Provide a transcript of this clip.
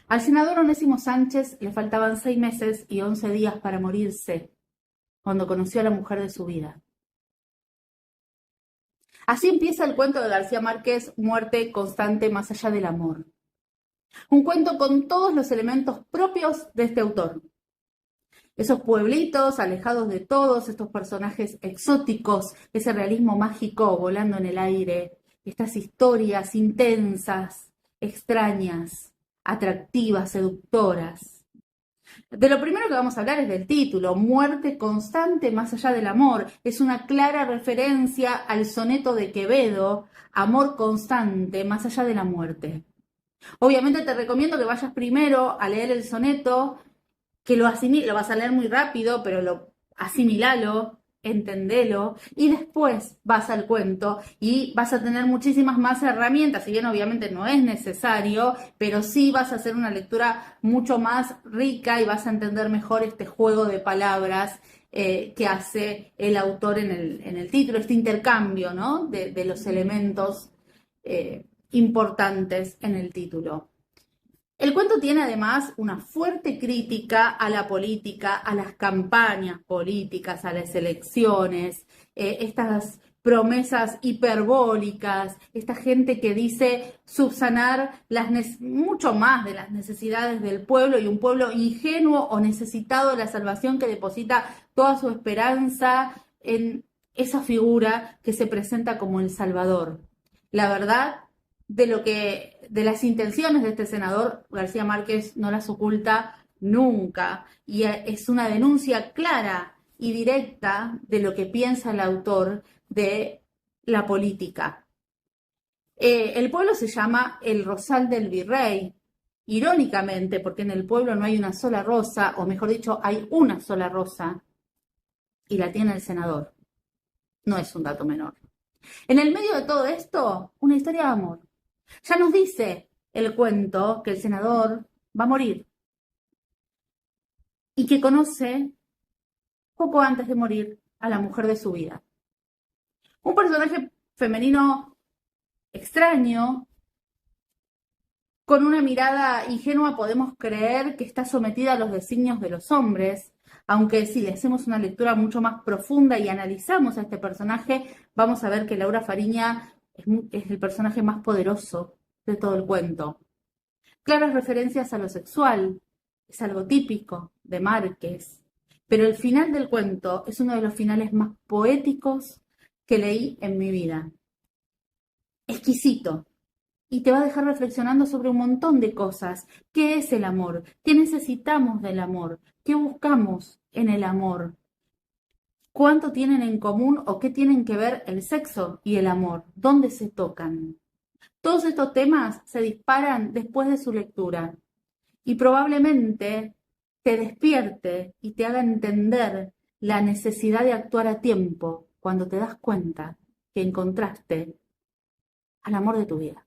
Al senador Onésimo Sánchez le faltaban 6 meses y 11 días para morirse cuando conoció a la mujer de su vida. Así empieza el cuento de García Márquez, Muerte constante más allá del amor. Un cuento con todos los elementos propios de este autor. Esos pueblitos alejados de todos, estos personajes exóticos, ese realismo mágico volando en el aire, estas historias intensas, extrañas, atractivas, seductoras. De lo primero que vamos a hablar es del título, Muerte constante más allá del amor. Es una clara referencia al soneto de Quevedo, Amor constante más allá de la muerte. Obviamente te recomiendo que vayas primero a leer el soneto, que lo vas a leer muy rápido, pero asimilalo, entendelo, y después vas al cuento y vas a tener muchísimas más herramientas, si bien obviamente no es necesario, pero sí vas a hacer una lectura mucho más rica y vas a entender mejor este juego de palabras que hace el autor en el título, este intercambio, ¿no? de los elementos importantes en el título. El cuento tiene además una fuerte crítica a la política, a las campañas políticas, a las elecciones, estas promesas hiperbólicas, esta gente que dice subsanar mucho más de las necesidades del pueblo y un pueblo ingenuo o necesitado de la salvación que deposita toda su esperanza en esa figura que se presenta como el Salvador. La verdad de las intenciones de este senador, García Márquez no las oculta nunca y es una denuncia clara y directa de lo que piensa el autor de la política. El pueblo se llama el Rosal del Virrey, irónicamente, porque en el pueblo no hay una sola rosa, o mejor dicho, hay una sola rosa y la tiene el senador. No es un dato menor. En el medio de todo esto, una historia de amor. Ya nos dice el cuento que el senador va a morir y que conoce poco antes de morir a la mujer de su vida. Un personaje femenino extraño, con una mirada ingenua podemos creer que está sometida a los designios de los hombres, aunque si le hacemos una lectura mucho más profunda y analizamos a este personaje, vamos a ver que Laura Fariña es el personaje más poderoso de todo el cuento. Claras referencias a lo sexual, es algo típico de Márquez, pero el final del cuento es uno de los finales más poéticos que leí en mi vida. Exquisito, y te va a dejar reflexionando sobre un montón de cosas. ¿Qué es el amor? ¿Qué necesitamos del amor? ¿Qué buscamos en el amor? ¿Cuánto tienen en común o qué tienen que ver el sexo y el amor? ¿Dónde se tocan? Todos estos temas se disparan después de su lectura y probablemente te despierte y te haga entender la necesidad de actuar a tiempo cuando te das cuenta que encontraste al amor de tu vida.